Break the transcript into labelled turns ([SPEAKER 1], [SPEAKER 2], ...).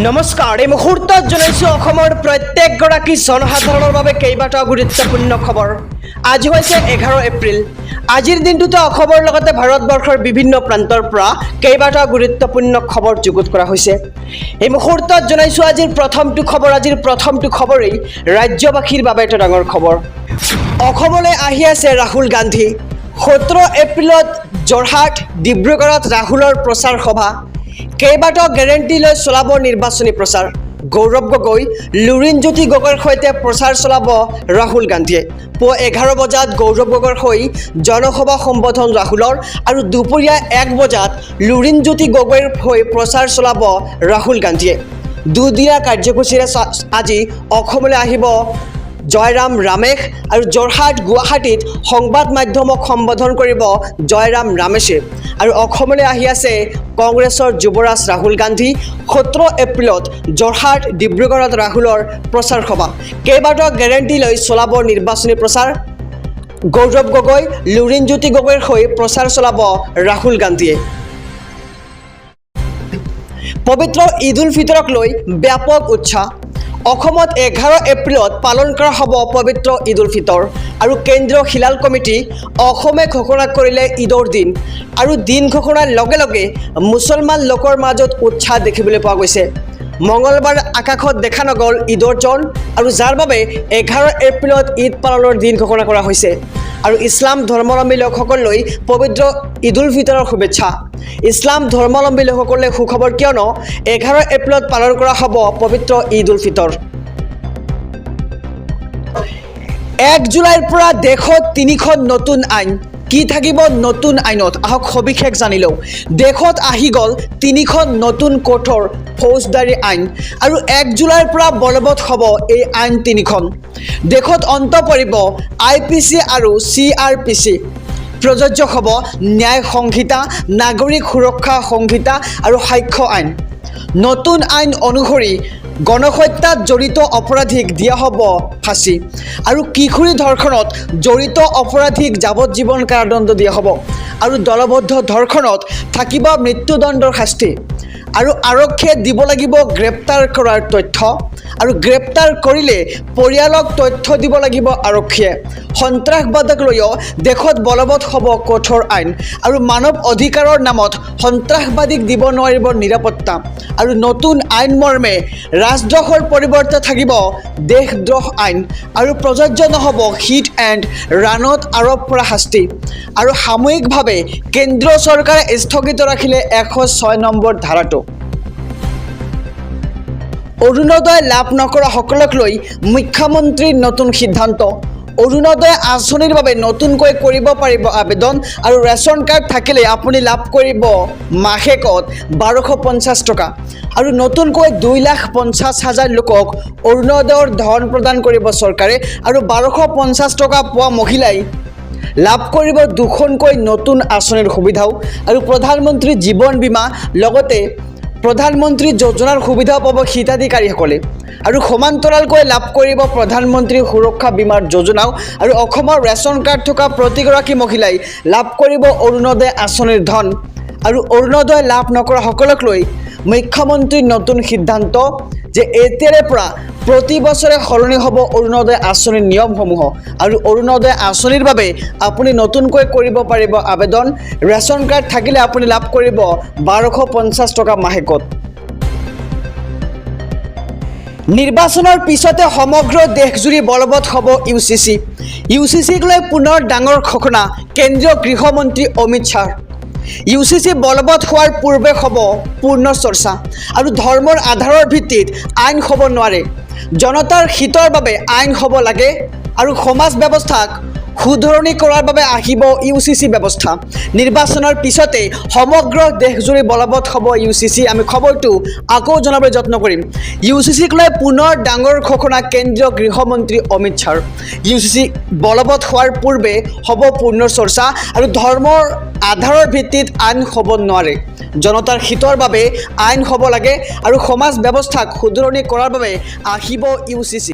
[SPEAKER 1] নমস্কাৰ এই মুহূৰ্তত জনাইছো অসমৰ প্ৰত্যেকগৰাকী জনসাধাৰণৰ বাবে কেইবাটাও গুৰুত্বপূৰ্ণ খবৰ। আজি হৈছে 11 এপ্ৰিল। আজিৰ দিনটোতে অসমৰ লগতে ভাৰতবৰ্ষৰ বিভিন্ন প্ৰান্তৰ পৰা কেইবাটাও গুৰুত্বপূৰ্ণ খবৰ যুগুত কৰা হৈছে। এই মুহূৰ্তত জনাইছো আজিৰ প্ৰথমটো খবৰেই ৰাজ্যবাসীৰ বাবে এটা ডাঙৰ খবৰ। অসমলৈ আহি আছে ৰাহুল গান্ধী। 17 এপ্ৰিলত যোৰহাট ডিব্ৰুগড়ত ৰাহুলৰ প্ৰচাৰ সভা। কেইবাটাও গেৰেণ্টি লৈ চলাব নিৰ্বাচনী প্ৰচাৰ। গৌৰৱ গগৈ লুৰিণজ্যোতি গগৈৰ সৈতে প্ৰচাৰ চলাব ৰাহুল গান্ধীয়ে। পুৱা 11 বজাত গৌৰৱ গগৈৰ হৈ জনসভা সম্বোধন ৰাহুলৰ আৰু দুপৰীয়া 1 বজাত লুৰিণজ্যোতি গগৈৰ হৈ প্ৰচাৰ চলাব ৰাহুল গান্ধীয়ে। দুদিনীয়া কাৰ্যসূচীৰে আজি অসমলৈ আহিব জয়ৰাম ৰামেশ আৰু যোৰহাট গুৱাহাটীত সংবাদ মাধ্যমক সম্বোধন কৰিব জয়ৰাম ৰামেশে। আৰু অসমলৈ আহি আছে কংগ্ৰেছৰ যুৱৰাজ ৰাহুল গান্ধী। 17 এপ্ৰিলত যোৰহাট ডিব্ৰুগড়ত ৰাহুলৰ প্ৰচাৰ সভা। কেইবাটাও গেৰেণ্টি লৈ চলাব নিৰ্বাচনী প্ৰচাৰ। গৌৰৱ গগৈ লুৰিণজ্যোতি গগৈৰ হৈ প্ৰচাৰ চলাব ৰাহুল গান্ধীয়ে। পবিত্ৰ ঈদ উল ফিতৰক লৈ ব্যাপক উৎসাহ। অসমত 11 এপ্ৰিলত পালন কৰা হ'ব পবিত্ৰ ঈদ উল ফিতৰ আৰু কেন্দ্ৰীয় হিলাল কমিটি অসমে ঘোষণা কৰিলে ঈদৰ দিন। আৰু দিন ঘোষণাৰ লগে লগে মুছলমান লোকৰ মাজত উৎসাহ দেখিবলৈ পোৱা গৈছে। মঙলবাৰ আকাশত দেখা নগ'ল ঈদৰ জন আৰু যাৰ বাবে 11 এপ্ৰিলত ঈদ পালনৰ দিন ঘোষণা কৰা হৈছে। আৰু ইছলাম ধৰ্মাৱলম্বী লোকসকললৈ পবিত্ৰ ঈদ উল ফিতৰৰ শুভেচ্ছা। ইছলাম ধৰ্মাৱলম্বী লোকসকলে সুখবৰ, কিয়নো 11 এপ্ৰিলত পালন কৰা হ'ব পবিত্ৰ ঈদ উল ফিতৰ। 1 জুলাইৰ পৰা দেশত 3খন নতুন আইন। কি থাকিব নতুন আইনত, আহক সবিশেষ জানি লওঁ। দেশত আহি গ'ল 3খন নতুন কঠোৰ ফৌজদাৰী আইন আৰু 1 জুলাইৰ পৰা বলবৎ হ'ব এই আইন 3খন। দেশত অন্ত পৰিব IPC আৰু CRPC। প্ৰযোজ্য হ'ব ন্যায় সংহিতা, নাগৰিক সুৰক্ষা সংহিতা আৰু সাক্ষ্য আইন। নতুন আইন অনুসৰি গণহত্যাত জড়িত অপৰাধীক দিয়া হ'ব ফাঁচী আৰু কিশোৰী ধৰ্ষণত জড়িত অপৰাধীক যাৱজ্জীৱন কাৰাদণ্ড দিয়া হ'ব আৰু দলবদ্ধ ধৰ্ষণত থাকিব মৃত্যুদণ্ডৰ শাস্তি। আৰু আৰক্ষীয়ে দিব লাগিব গ্ৰেপ্তাৰ কৰাৰ তথ্য আৰু গ্ৰেপ্তাৰ কৰিলে পৰিয়ালক তথ্য দিব লাগিব আৰক্ষীয়ে। সন্ত্ৰাসবাদক লৈও দেশত বলবৎ হ'ব কঠোৰ আইন আৰু মানৱ অধিকাৰৰ নামত সন্ত্ৰাসবাদীক দিব নোৱাৰিব নিৰাপত্তা। আৰু নতুন আইন মৰ্মে ৰাজদ্ৰোহৰ পৰিৱৰ্তে থাকিব দেশদ্ৰোহ আইন আৰু প্ৰযোজ্য নহ'ব হিট এণ্ড ৰাণত আৰোপ কৰা শাস্তি। আৰু সাময়িকভাৱে কেন্দ্ৰীয় চৰকাৰে স্থগিত ৰাখিলে 106 নম্বৰ ধাৰাটো। অৰুণোদয় লাভ নকৰা সকলক লৈ মুখ্যমন্ত্ৰীৰ নতুন সিদ্ধান্ত। অৰুণোদয় আঁচনিৰ বাবে নতুনকৈ কৰিব পাৰিব আবেদন আৰু ৰেচন কাৰ্ড থাকিলে আপুনি লাভ কৰিব মাহেকত 1250 টকা। আৰু নতুনকৈ 2,50,000 লোকক অৰুণোদয়ৰ ধন প্ৰদান কৰিব চৰকাৰে আৰু 1250 টকা পোৱা মহিলাই লাভ কৰিব 2খনকৈ নতুন আঁচনিৰ সুবিধাও। আৰু প্ৰধানমন্ত্ৰী জীৱন বীমা লগতে প্ৰধানমন্ত্ৰী যোজনাৰ সুবিধাও পাব হিতাধিকাৰীসকলে। আৰু সমান্তৰালকৈ লাভ কৰিব প্ৰধানমন্ত্ৰী সুৰক্ষা বীমাৰ যোজনাও। আৰু অসমৰ ৰেচন কাৰ্ড থকা প্ৰতিগৰাকী মহিলাই লাভ কৰিব অৰুণোদয় আঁচনিৰ ধন। আৰু অৰুণোদয় লাভ নকৰা সকলক লৈ মুখ্যমন্ত্ৰীৰ নতুন সিদ্ধান্ত যে এতিয়াৰে পৰা প্ৰতি বছৰে সলনি হ'ব অৰুণোদয় আঁচনিৰ নিয়মসমূহ। আৰু অৰুণোদয় আঁচনিৰ বাবে আপুনি নতুনকৈ কৰিব পাৰিব আবেদন। ৰেচন কাৰ্ড থাকিলে আপুনি লাভ কৰিব 1250 টকা মাহেকত। নিৰ্বাচনৰ পিছতে সমগ্ৰ দেশজুৰি বলবৎ হ'ব UCC। UCCক লৈ পুনৰ ডাঙৰ ঘোষণা কেন্দ্ৰীয় গৃহমন্ত্ৰী অমিত শ্বাহ। UCC বলবৎ হোৱাৰ পূৰ্বে হ'ব পূৰ্ণ চৰ্চা আৰু ধৰ্মৰ আধাৰৰ ভিত্তিত আইন হ'ব নোৱাৰে। জনতাৰ হিতৰ বাবে আইন হ'ব লাগে আৰু সমাজ ব্যৱস্থাক শুধৰণি কৰাৰ বাবে আহিব UCC ব্যৱস্থা। নিৰ্বাচনৰ পিছতে সমগ্ৰ দেশজুৰি বলবৎ হ'ব UCC। আমি খবৰটো আকৌ জনাবলৈ যত্ন কৰিম। UCCক লৈ পুনৰ ডাঙৰ ঘোষণা কেন্দ্ৰীয় গৃহমন্ত্ৰী অমিত শ্বাহ। UCC বলবৎ হোৱাৰ পূৰ্বে হ'ব পূৰ্ণ চৰ্চা আৰু ধৰ্মৰ আধাৰৰ ভিত্তিত আইন হ'ব নোৱাৰে। জনতাৰ হিতৰ বাবে আইন হ'ব লাগে আৰু সমাজ ব্যৱস্থাক শুধৰণি কৰাৰ বাবে আহিব UCC।